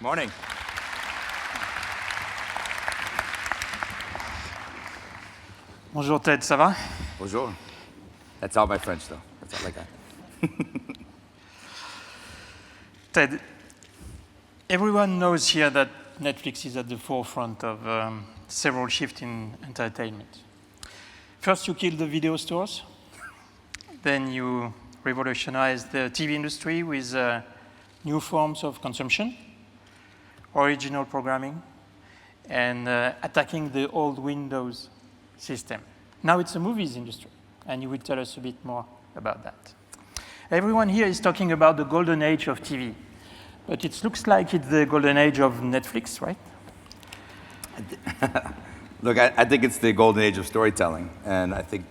Morning. Bonjour Ted, ça va? Bonjour. That's all my French, though. That's all I got. Ted, everyone knows here that Netflix is at the forefront of several shifts in entertainment. First, you killed the video stores. Then you revolutionized the TV industry with new forms of consumption, original programming, and attacking the old Windows system. Now it's the movies industry, and you will tell us a bit more about that. Everyone here is talking about the golden age of TV, but it looks like it's the golden age of Netflix, right? Look, I think it's the golden age of storytelling, and I think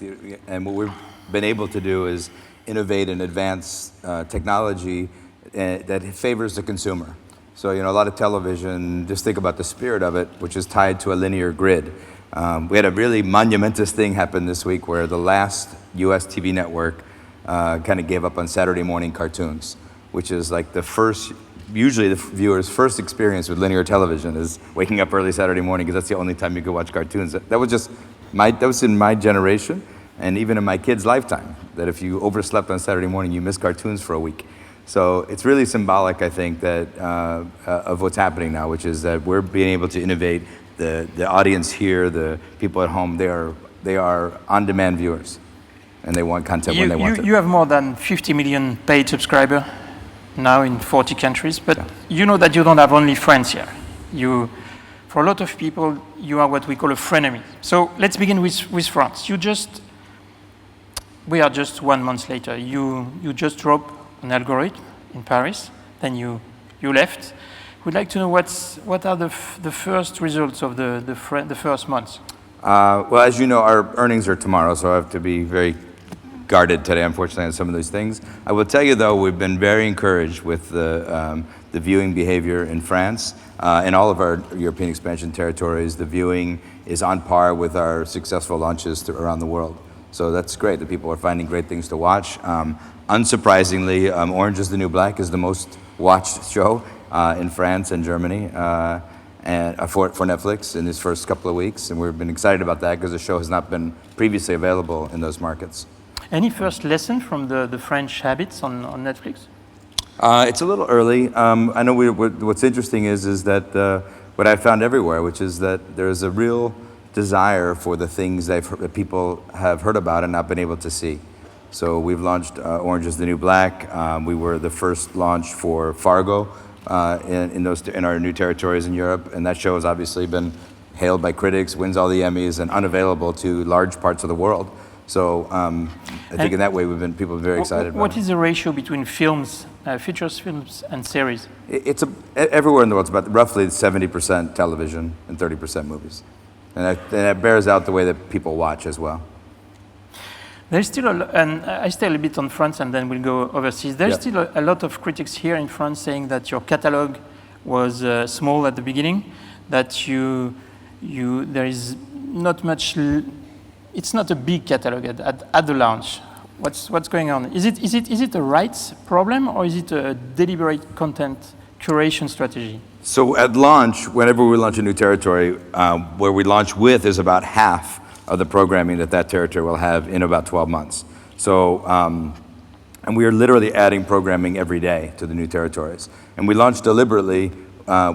what we've been able to do is innovate and advance technology that favors the consumer. So, a lot of television, just think about the spirit of it, which is tied to a linear grid. We had a really monumentous thing happen this week where the last US TV network kind of gave up on Saturday morning cartoons, which is like usually the viewer's first experience with linear television is waking up early Saturday morning because that's the only time you could watch cartoons. That was in my generation and even in my kid's lifetime, that if you overslept on Saturday morning, you missed cartoons for a week. So it's really symbolic, I think, that of what's happening now, which is that we're being able to innovate. The audience here, the people at home, they are on-demand viewers, and they want content when they want it. You have more than 50 million paid subscribers now in 40 countries, but you know that you don't have only friends here. For a lot of people, you are what we call a frenemy. So let's begin with France. We are just 1 month later. You just dropped an algorithm in Paris, then you left. We'd like to know what are the first results of the first months? Well, as you know, our earnings are tomorrow, so I have to be very guarded today, unfortunately, on some of those things. I will tell you, though, we've been very encouraged with the viewing behavior in France. In all of our European expansion territories, the viewing is on par with our successful launches around the world. So that's great that people are finding great things to watch. Unsurprisingly, Orange is the New Black is the most watched show in France and Germany and for Netflix in these first couple of weeks. And we've been excited about that because the show has not been previously available in those markets. Any first lesson from the French habits on Netflix? It's a little early. I know what's interesting is that what I found everywhere, which is that there's a real desire for the things that people have heard about and not been able to see. So we've launched Orange is the New Black. We were the first launch for Fargo in our new territories in Europe, and that show has obviously been hailed by critics, wins all the Emmys, and unavailable to large parts of the world. So I think in that way people are very excited about it. What is the ratio between films, features films, and series? It's everywhere in the world. It's about roughly 70% television and 30% movies, and that bears out the way that people watch as well. There's still and I stay a bit on France and then we'll go overseas. There's still a lot of critics here in France saying that your catalog was small at the beginning, that there is not much. It's not a big catalog at the launch. What's going on? Is it a rights problem or is it a deliberate content curation strategy? So at launch, whenever we launch a new territory, where we launch with is about half of the programming that territory will have in about 12 months. So, and we are literally adding programming every day to the new territories. And we launched deliberately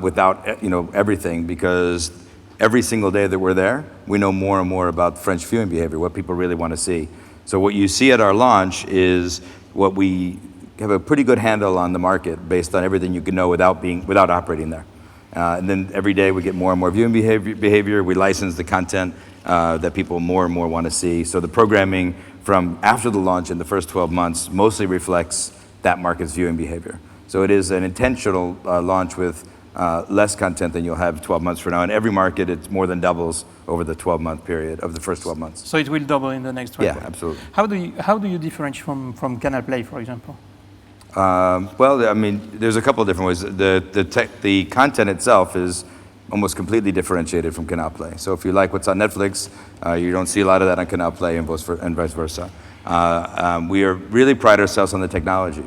without everything, because every single day that we're there, we know more and more about French viewing behavior, what people really want to see. So what you see at our launch is what we have a pretty good handle on the market based on everything you can know without operating there. And then every day we get more and more viewing behavior. We license the content that people more and more want to see. So the programming from after the launch in the first 12 months mostly reflects that market's viewing behavior. So it is an intentional launch with less content than you'll have 12 months from now. In every market, it more than doubles over the 12-month period of the first 12 months. So it will double in the next 12 months? Yeah, absolutely. How do you differentiate from Canal Play, for example? Well, I mean, there's a couple of different ways. The content itself is almost completely differentiated from Canal Play. So if you like what's on Netflix, you don't see a lot of that on Canal Play and vice versa. We really pride ourselves on the technology.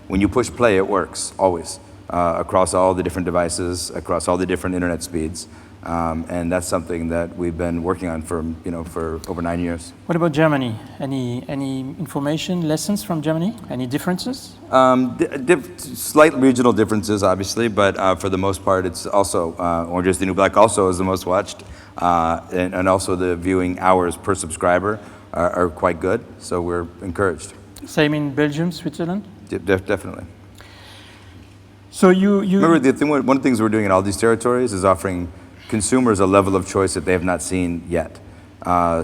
When you push play, it works, always. across all the different devices, across all the different internet speeds. And that's something that we've been working on for over 9 years. What about Germany? Any information, lessons from Germany? Any differences? Slight regional differences, obviously, but for the most part, it's also Orange is the New Black also is the most watched, and also the viewing hours per subscriber are quite good. So we're encouraged. Same in Belgium, Switzerland? Definitely. So you remember one of the things we're doing in all these territories is offering consumers a level of choice that they have not seen yet.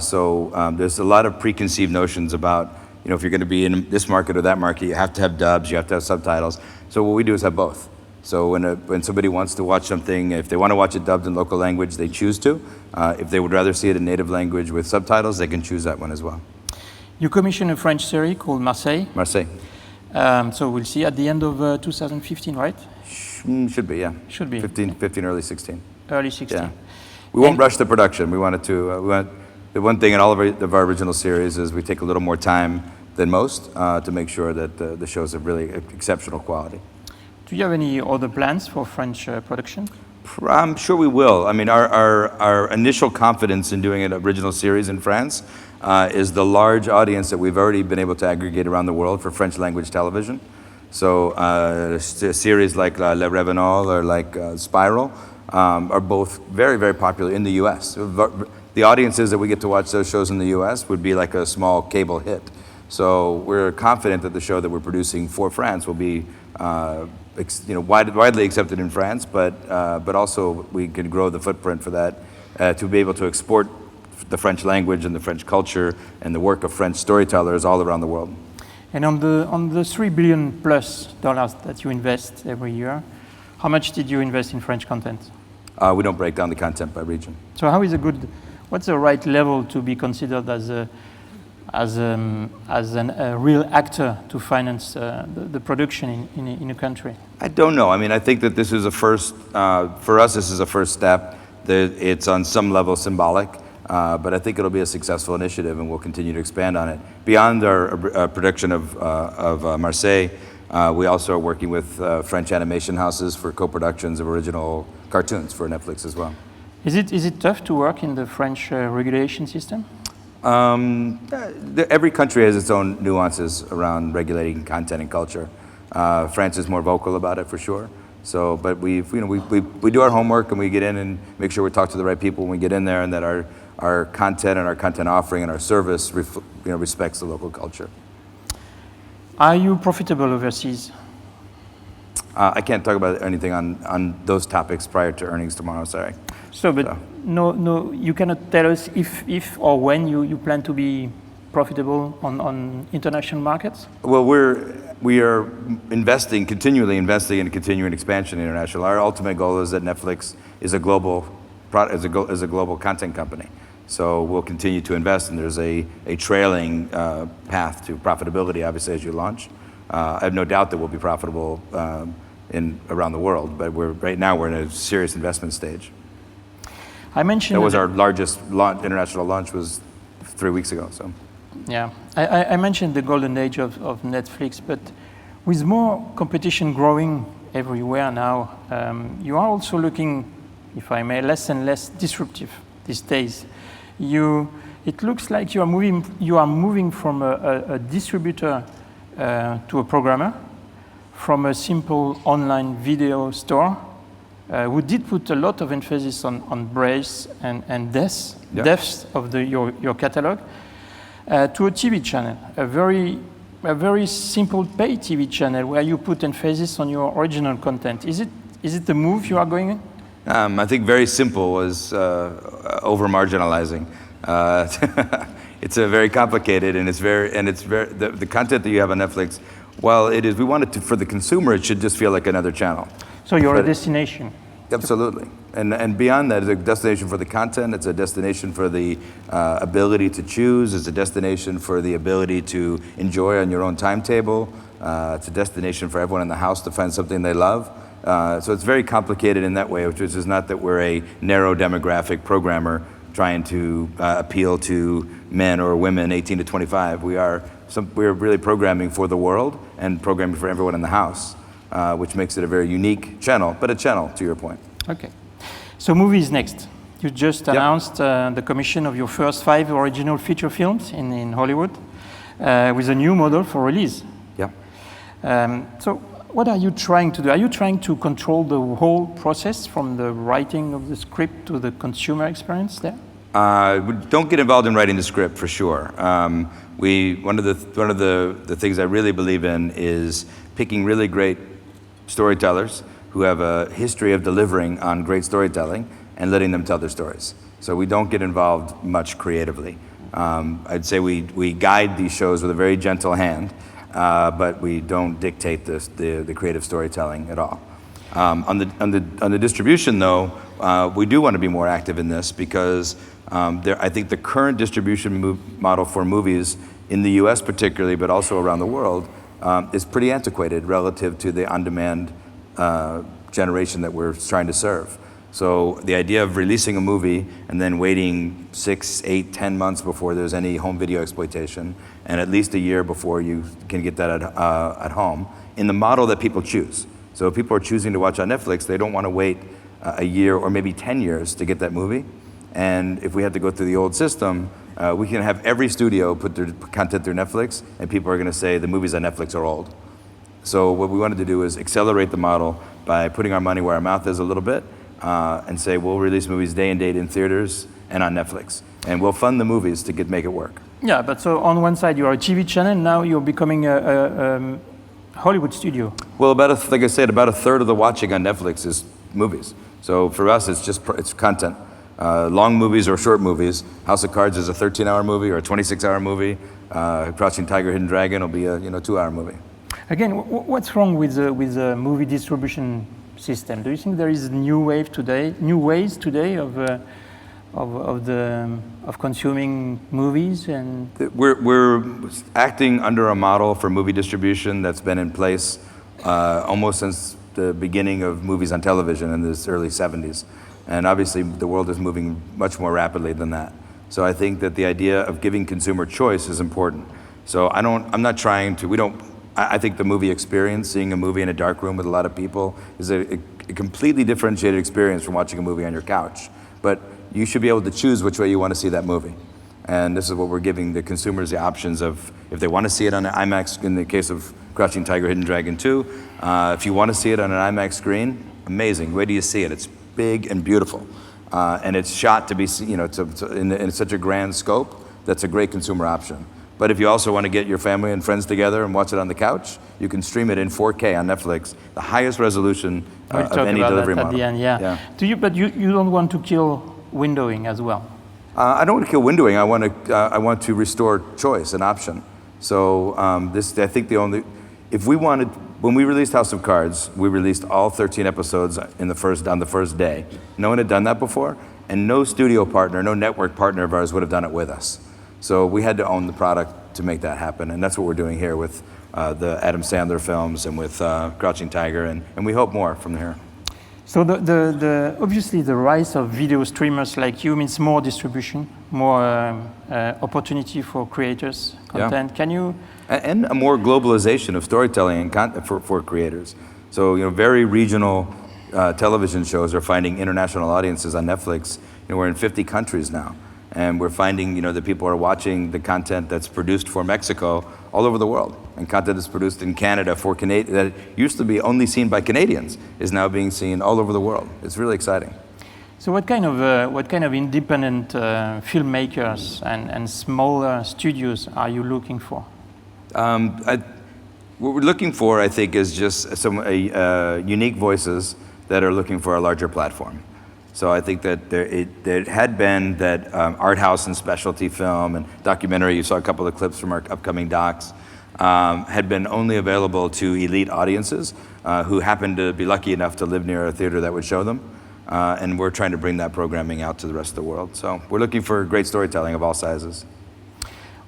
So there's a lot of preconceived notions about, if you're going to be in this market or that market, you have to have dubs, you have to have subtitles. So what we do is have both. So when somebody wants to watch something, if they want to watch it dubbed in local language, they choose to. If they would rather see it in native language with subtitles, they can choose that one as well. You commissioned a French series called Marseille. Marseille. So we'll see at the end of 2015, right? Should be, yeah. Should be. 15, early 16. Early 16. Yeah. We won't rush the production. We wanted to, the one thing in all of our original series is we take a little more time than most to make sure that the shows have really exceptional quality. Do you have any other plans for French production? I'm sure we will. I mean, our initial confidence in doing an original series in France is the large audience that we've already been able to aggregate around the world for French language television. So a series like Le Revenant or like Spiral are both very, very popular in the US. The audiences that we get to watch those shows in the US would be like a small cable hit. So we're confident that the show that we're producing for France will be widely accepted in France, but also we can grow the footprint for that to be able to export the French language and the French culture and the work of French storytellers all around the world. And on the $3 billion plus that you invest every year, how much did you invest in French content? We don't break down the content by region. So what's the right level to be considered as a real actor to finance the production in a country? I don't know. I mean, I think that this is a first, for us, this is a first step. It's on some level symbolic, but I think it'll be a successful initiative and we'll continue to expand on it. Beyond our production of Marseille, we also are working with French animation houses for co-productions of original cartoons for Netflix as well. Is it tough to work in the French regulation system? Every country has its own nuances around regulating content and culture. France is more vocal about it for sure. So, but we do our homework and we get in and make sure we talk to the right people when we get in there, and that our content and our content offering and our service respects the local culture. Are you profitable overseas? I can't talk about anything on those topics prior to earnings tomorrow. Sorry. No, you cannot tell us if or when you plan to be profitable on international markets? Well, we are continually investing in continuing expansion international. Our ultimate goal is that Netflix is a global content company. So we'll continue to invest, and there's a trailing path to profitability, obviously, as you launch. I have no doubt that we'll be profitable around the world, but right now we're in a serious investment stage. I mentioned that was our largest international launch was 3 weeks ago. So, yeah, I mentioned the golden age of Netflix, but with more competition growing everywhere now, you are also looking, if I may, less and less disruptive these days. It looks like you are moving from a distributor to a programmer, from a simple online video store, who did put a lot of emphasis on breadth and depth of your catalog, to a TV channel, a very simple pay TV channel where you put emphasis on your original content. Is it the move you are going in? I think very simple was over marginalizing. It's a very complicated, and the content that you have on Netflix. While we want it to, for the consumer, it should just feel like another channel. So you're a destination. Absolutely, and beyond that, it's a destination for the content. It's a destination for the ability to choose. It's a destination for the ability to enjoy on your own timetable. It's a destination for everyone in the house to find something they love. So it's very complicated in that way, which is not that we're a narrow demographic programmer trying to appeal to men or women 18 to 25. We're really programming for the world and programming for everyone in the house. which makes it a very unique channel, but a channel, to your point. Okay. So movies next. You just announced the commission of your first 5 original feature films in Hollywood with a new model for release. Yeah. So what are you trying to do? Are you trying to control the whole process from the writing of the script to the consumer experience there? We don't get involved in writing the script for sure. One of the things I really believe in is picking really great storytellers who have a history of delivering on great storytelling and letting them tell their stories. So we don't get involved much creatively. I'd say we guide these shows with a very gentle hand, but we don't dictate the creative storytelling at all. On the distribution though, we do want to be more active in this because I think the current distribution model for movies in the US particularly, but also around the world, is pretty antiquated relative to the on-demand generation that we're trying to serve. So the idea of releasing a movie and then waiting 6, 8, 10 months before there's any home video exploitation, and at least a year before you can get that at home, in the model that people choose. So if people are choosing to watch on Netflix, they don't want to wait a year or maybe 10 years to get that movie. And if we had to go through the old system, we can have every studio put their content through Netflix, and people are going to say the movies on Netflix are old. So what we wanted to do is accelerate the model by putting our money where our mouth is a little bit, and say we'll release movies day and date in theaters and on Netflix. And we'll fund the movies to make it work. Yeah, but so on one side you're a TV channel, now you're becoming a Hollywood studio. Well, like I said, about a third of the watching on Netflix is movies. So for us, it's content. Long movies or short movies. House of Cards is a 13-hour movie or a 26-hour movie. Crouching Tiger, Hidden Dragon will be a 2-hour movie. Again, what's wrong with the movie distribution system? Do you think there is new ways today of consuming movies? And we're acting under a model for movie distribution that's been in place almost since the beginning of movies on television in the early 70s. And obviously the world is moving much more rapidly than that. So I think that the idea of giving consumer choice is important. So I think the movie experience, seeing a movie in a dark room with a lot of people, is a completely differentiated experience from watching a movie on your couch. But you should be able to choose which way you want to see that movie. And this is what we're giving the consumers the options of, if they want to see it on an IMAX, in the case of Crouching Tiger, Hidden Dragon 2, if you want to see it on an IMAX screen, amazing. Where do you see it? It's big and beautiful. And it's shot to be, in such a grand scope, that's a great consumer option. But if you also want to get your family and friends together and watch it on the couch, you can stream it in 4K on Netflix, the highest resolution of any delivery model. At the end, yeah. But you don't want to kill windowing as well? I don't want to kill windowing. I want to restore choice and option. So I think when we released House of Cards, we released all 13 episodes on the first day. No one had done that before, and no studio partner, no network partner of ours would have done it with us. So we had to own the product to make that happen, and that's what we're doing here with the Adam Sandler films and with Crouching Tiger, and we hope more from here. So obviously the rise of video streamers like you means more distribution, more opportunity for creators, content. Yeah. And a more globalization of storytelling and content for creators. So very regional television shows are finding international audiences on Netflix. We're in 50 countries now. And we're finding, that people are watching the content that's produced for Mexico all over the world. And content that's produced in Canada for that used to be only seen by Canadians is now being seen all over the world. It's really exciting. So what kind of independent filmmakers and smaller studios are you looking for? What we're looking for, I think, is just some unique voices that are looking for a larger platform. So I think that there had been that art house and specialty film and documentary, you saw a couple of clips from our upcoming docs, had been only available to elite audiences who happened to be lucky enough to live near a theater that would show them. And we're trying to bring that programming out to the rest of the world. So we're looking for great storytelling of all sizes.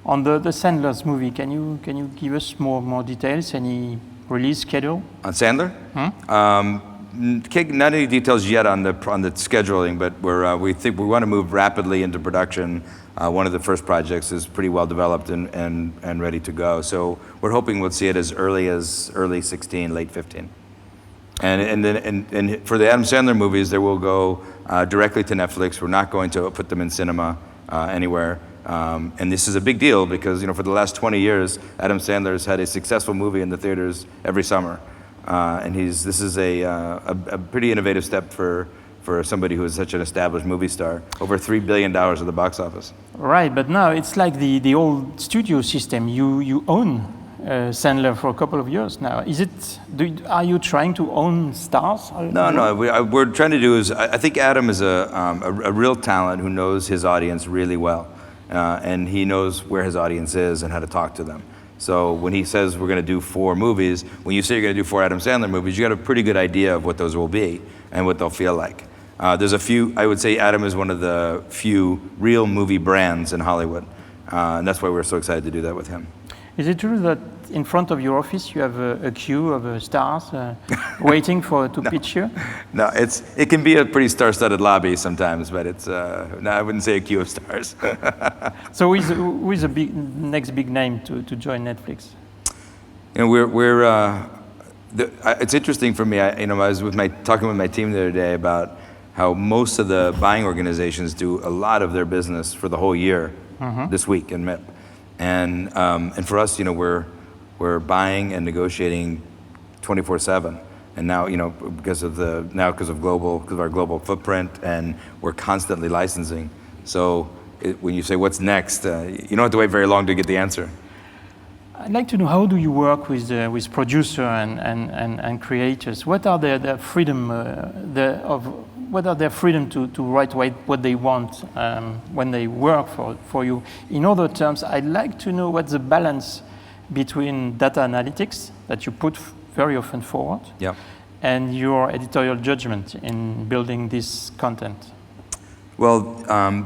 On the Sandler's movie, can you give us more details? Any release schedule? On Sandler? Not any details yet on the scheduling, but we think we want to move rapidly into production. One of the first projects is pretty well developed and ready to go. So we're hoping we'll see it as early 16, late 15. And for the Adam Sandler movies, they will go directly to Netflix. We're not going to put them in cinema anywhere. And this is a big deal because, you know, for the last 20 years, Adam Sandler has had a successful movie in the theaters every summer. And this is a pretty innovative step for somebody who is such an established movie star. Over $3 billion at the box office. Right, but now it's like the old studio system. You own Sandler for a couple of years now. Are you trying to own stars? No. We're trying to do is, I think Adam is a real talent who knows his audience really well. And he knows where his audience is and how to talk to them. So when he says we're going to do 4 movies, when you say you're going to do 4 Adam Sandler movies, you got a pretty good idea of what those will be and what they'll feel like. There's a few, I would say Adam is one of the few real movie brands in Hollywood. And that's why we're so excited to do that with him. Is it true that in front of your office you have a queue of stars waiting to pitch you? No, it can be a pretty star-studded lobby sometimes, but no, I wouldn't say a queue of stars. So who is the next big name to join Netflix? You know, it's interesting for me. I was talking with my team the other day about how most of the buying organizations do a lot of their business for the whole year this week in MIP. And for us, you know, we're buying and negotiating 24/7. And now, you know, because of our global footprint, and we're constantly licensing. So when you say what's next, you don't have to wait very long to get the answer. I'd like to know, how do you work with producer and creators? What are their freedom what are their freedom to write what they want when they work for you? In other terms, I'd like to know what's the balance between data analytics that you put very often forward, and your editorial judgment in building this content. Well,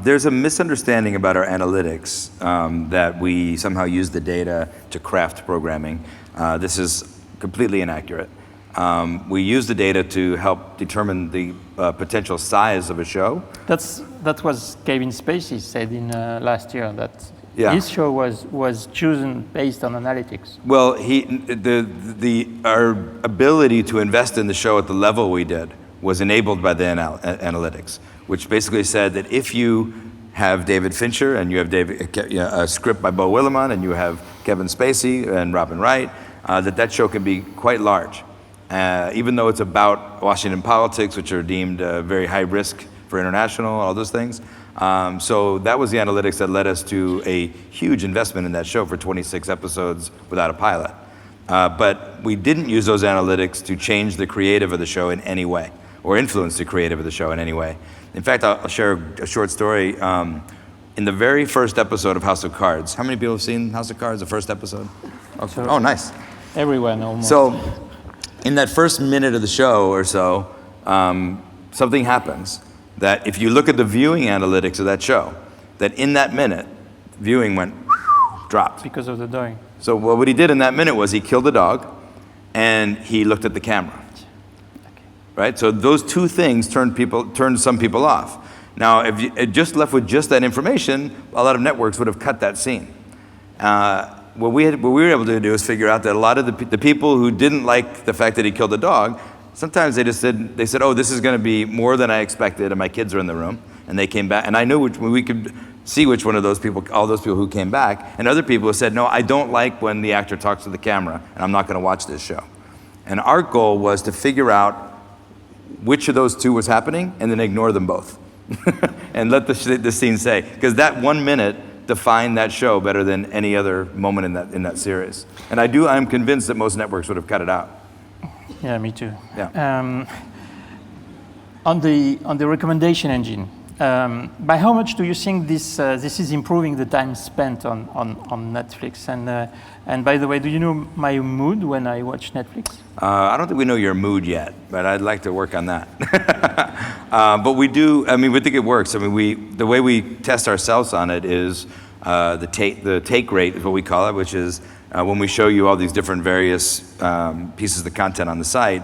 there's a misunderstanding about our analytics that we somehow use the data to craft programming. This is completely inaccurate. We use the data to help determine the potential size of a show. That was Kevin Spacey said in last year, that his show was chosen based on analytics. Well, our ability to invest in the show at the level we did was enabled by the analytics, which basically said that if you have David Fincher and you have a script by Beau Willimon and you have Kevin Spacey and Robin Wright, that show can be quite large. Even though it's about Washington politics, which are deemed very high risk for international, all those things. So that was the analytics that led us to a huge investment in that show for 26 episodes without a pilot. But we didn't use those analytics to change the creative of the show in any way, or influence the creative of the show in any way. In fact, I'll share a short story. In the very first episode of House of Cards, how many people have seen House of Cards, the first episode? Okay. Oh, nice. Everyone almost. So, in that first minute of the show or so, something happens that if you look at the viewing analytics of that show, that in that minute, viewing dropped. Because of the dog. So what he did in that minute was he killed the dog and he looked at the camera. Right? So those two things turned some people off. Now, if you just left with just that information, a lot of networks would have cut that scene. What we were able to do is figure out that a lot of the people who didn't like the fact that he killed the dog, sometimes they said, oh, this is going to be more than I expected, and my kids are in the room, and they came back, and I knew we could see which one of those people, all those people who came back, and other people who said, no, I don't like when the actor talks to the camera, and I'm not going to watch this show. And our goal was to figure out which of those two was happening, and then ignore them both, and let the scene say, because that 1 minute defined that show better than any other moment in that series. And I'm convinced that most networks would have cut it out. Yeah, me too. Yeah. On the recommendation engine, by how much do you think this is improving the time spent on Netflix? And by the way, do you know my mood when I watch Netflix? I don't think we know your mood yet, but I'd like to work on that. But we do. I mean, we think it works. I mean, the way we test ourselves on it is the take rate is what we call it, which is when we show you all these different various pieces of content on the site,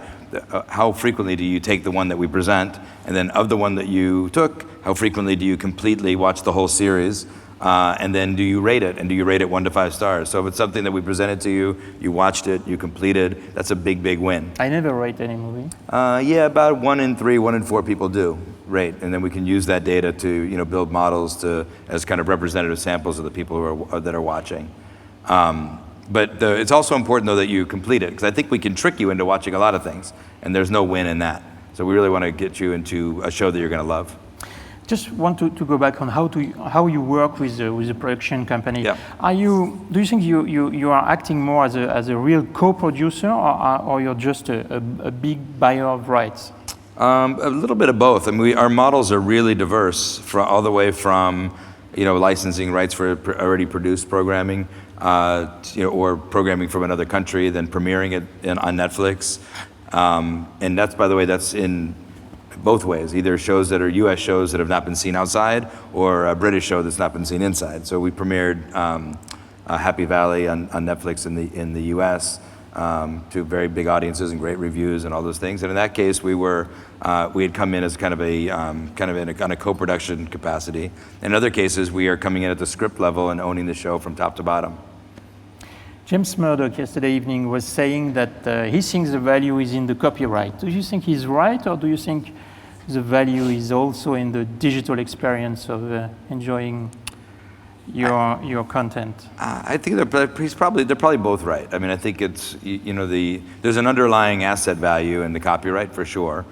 how frequently do you take the one that we present, and then of the one that you took, how frequently do you completely watch the whole series, And then do you rate it? And do you rate it 1 to 5 stars? So if it's something that we presented to you, you watched it, you completed, that's a big, big win. I never rate any movie. Yeah, about 1 in 3, 1 in 4 people do rate. And then we can use that data to, you know, build models to, as kind of representative samples of the people who are, that are watching. It's also important, though, that you complete it, because I think we can trick you into watching a lot of things, and there's no win in that. So we really want to get you into a show that you're going to love. Just want to go back on how you work with the production company. Yeah. Do you think you are acting more as a real co-producer, or you're just a big buyer of rights? A little bit of both. I mean, our models are really diverse, all the way from, you know, licensing rights for already produced programming, you know, or programming from another country, then premiering it on Netflix. And that's, by the way, that's in both ways, either shows that are US shows that have not been seen outside, or a British show that's not been seen inside. So we premiered Happy Valley on Netflix in the US to very big audiences and great reviews and all those things. And in that case, we had come in as kind of on a co-production capacity. In other cases, we are coming in at the script level and owning the show from top to bottom. James Murdoch yesterday evening was saying that he thinks the value is in the copyright. Do you think he's right, or do you think the value is also in the digital experience of enjoying your content? I think they're probably both right. I mean, I think it's, you know, there's an underlying asset value in the copyright for sure.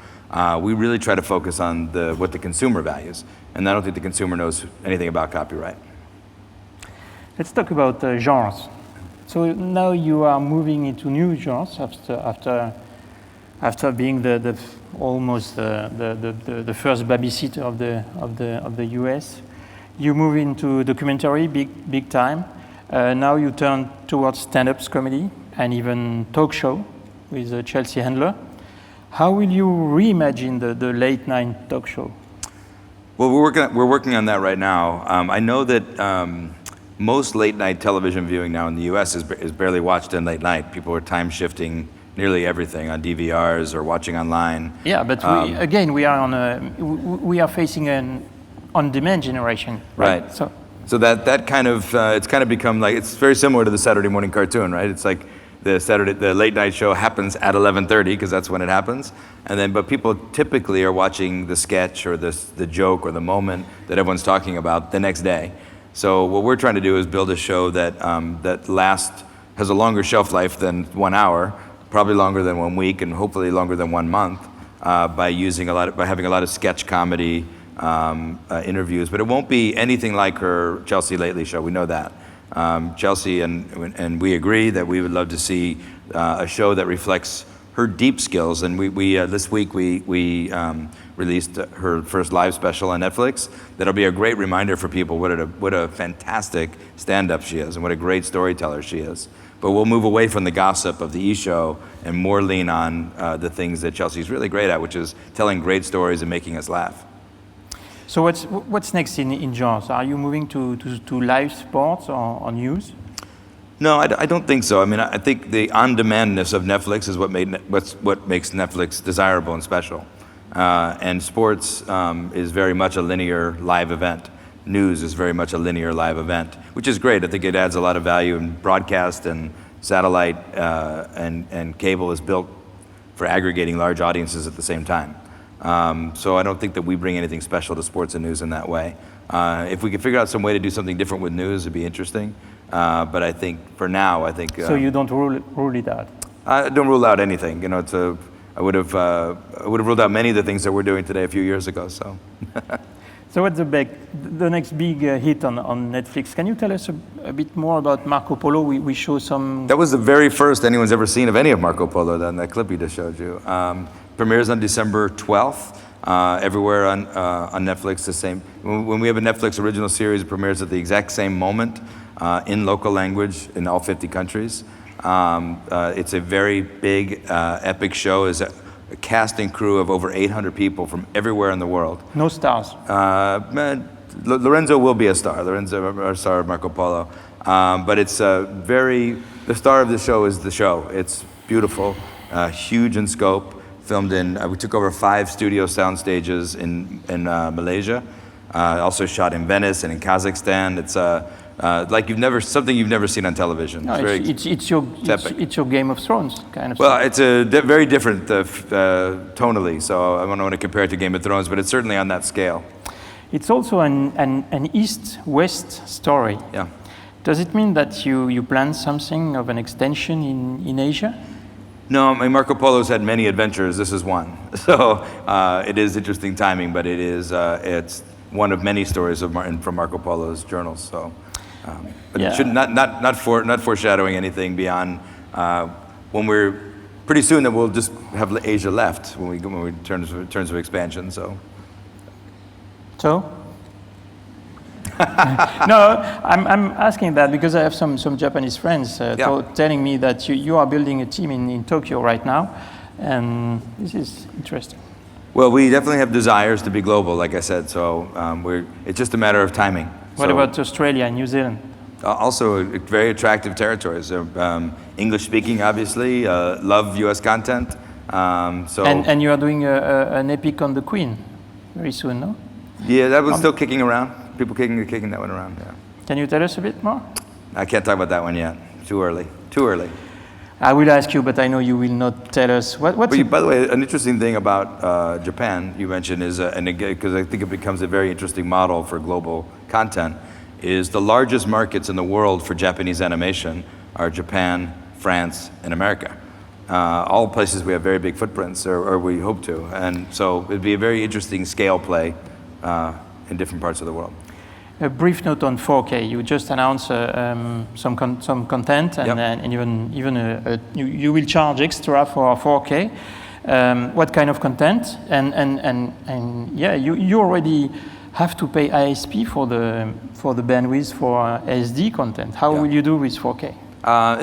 We really try to focus on what the consumer values, and I don't think the consumer knows anything about copyright. Let's talk about genres. So now you are moving into new genres after being almost the first babysitter of the US. You move into documentary, big time. Now you turn towards stand-ups comedy and even talk show with Chelsea Handler. How will you reimagine the late night talk show? Well, we're working on that right now. I know that most late night television viewing now in the US is barely watched in late night. People are time shifting nearly everything on DVRs or watching online. Yeah, but we are facing an on-demand generation, right? So that kind of it's kind of become like, it's very similar to the Saturday morning cartoon, right? It's like the late night show happens at 11:30 because that's when it happens, but people typically are watching the sketch or the joke or the moment that everyone's talking about the next day. So what we're trying to do is build a show that has a longer shelf life than 1 hour, probably longer than 1 week, and hopefully longer than 1 month, by having a lot of sketch comedy interviews. But it won't be anything like her Chelsea Lately show. We know that. Chelsea and we agree that we would love to see a show that reflects her deep skills. And we this week we released her first live special on Netflix. That'll be a great reminder for people what a fantastic stand-up she is and what a great storyteller she is. But we'll move away from the gossip of the E! Show and more lean on the things that Chelsea's really great at, which is telling great stories and making us laugh. So what's next in genres? Are you moving to live sports or news? No, I don't think so. I mean, I think the on-demandness of Netflix is what makes Netflix desirable and special. And sports is very much a linear live event. News is very much a linear live event, which is great. I think it adds a lot of value, in broadcast and satellite and cable is built for aggregating large audiences at the same time. So I don't think that we bring anything special to sports and news in that way. If we could figure out some way to do something different with news, it'd be interesting. But I think for now, so you don't rule it out? I don't rule out anything. You know, I would have ruled out many of the things that we're doing today a few years ago. So. So what's the next big hit on Netflix? Can you tell us a bit more about Marco Polo? We show some. That was the very first anyone's ever seen of any of Marco Polo. That clip you just showed you. Premieres on December 12th. Everywhere on Netflix. The same. When we have a Netflix original series, it premieres at the exact same moment in local language in all 50 countries. It's a very big, epic show. It's a cast and crew of over 800 people from everywhere in the world. No stars. Lorenzo will be a star. Lorenzo, our star of Marco Polo. But it's the star of the show is the show. It's beautiful, huge in scope. Filmed we took over 5 studio sound stages in Malaysia. Also shot in Venice and in Kazakhstan. It's like something you've never seen on television. No, it's your Game of Thrones kind of Well, stuff. it's a very different tonally, so I don't want to compare it to Game of Thrones, but it's certainly on that scale. It's also an east-west story. Yeah. Does it mean that you plan something of an extension in Asia? No, I mean, Marco Polo's had many adventures. This is one. So it is interesting timing, but it's one of many stories from Marco Polo's journals. So, but it should not foreshadowing anything beyond when we're pretty soon that we'll just have Asia left when we turns of expansion. So. No, I'm asking that because I have some Japanese friends telling me that you are building a team in Tokyo right now, and this is interesting. Well, we definitely have desires to be global, like I said, so it's just a matter of timing. What about Australia and New Zealand? Also very attractive territories. English speaking, obviously, love US content. And you are doing an epic on the Queen very soon, no? Yeah, that was still kicking around. People kicking that one around, yeah. Can you tell us a bit more? I can't talk about that one yet. Too early. Too early. I will ask you, but I know you will not tell us. By the way, an interesting thing about Japan you mentioned is, because I think it becomes a very interesting model for global content, is the largest markets in the world for Japanese animation are Japan, France, and America. All places we have very big footprints, or we hope to. And so it'd be a very interesting scale play in different parts of the world. A brief note on 4K. You just announced some content, and even you will charge extra for 4K. What kind of content? And yeah, you already have to pay ISP for the bandwidth for SD content. How will you do with 4K?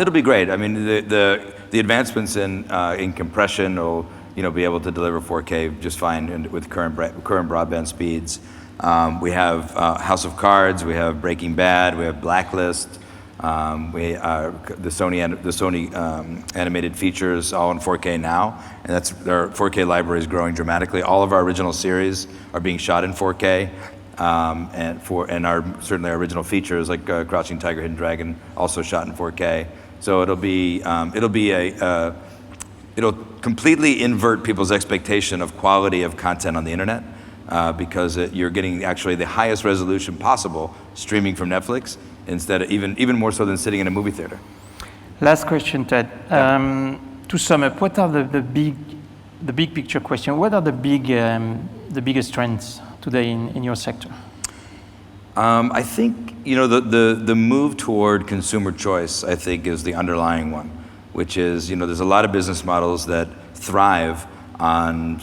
It'll be great. I mean, the advancements in compression will be able to deliver 4K just fine with current broadband speeds. We have House of Cards, we have Breaking Bad, we have Blacklist, the Sony animated features all in 4K now, and their 4K library is growing dramatically. All of our original series are being shot in 4K, and certainly our original features like Crouching Tiger, Hidden Dragon, also shot in 4K. So it'll completely invert people's expectation of quality of content on the internet. Because you're getting actually the highest resolution possible streaming from Netflix, instead of even more so than sitting in a movie theater. Last question, Ted. To sum up, what are the big picture question? What are the biggest trends today in your sector? I think the move toward consumer choice, I think, is the underlying one, which is there's a lot of business models that thrive on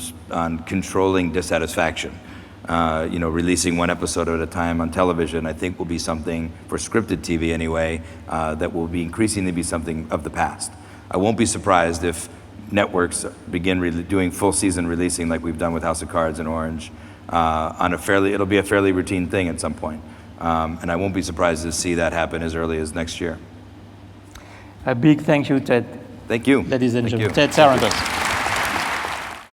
controlling dissatisfaction. Releasing one episode at a time on television, I think, will be something, for scripted TV anyway, that will be increasingly be something of the past. I won't be surprised if networks begin doing full season releasing like we've done with House of Cards and Orange. It'll be a fairly routine thing at some point. And I won't be surprised to see that happen as early as next year. A big thank you, Ted. Thank you. Ladies and gentlemen, Ted Sarandos.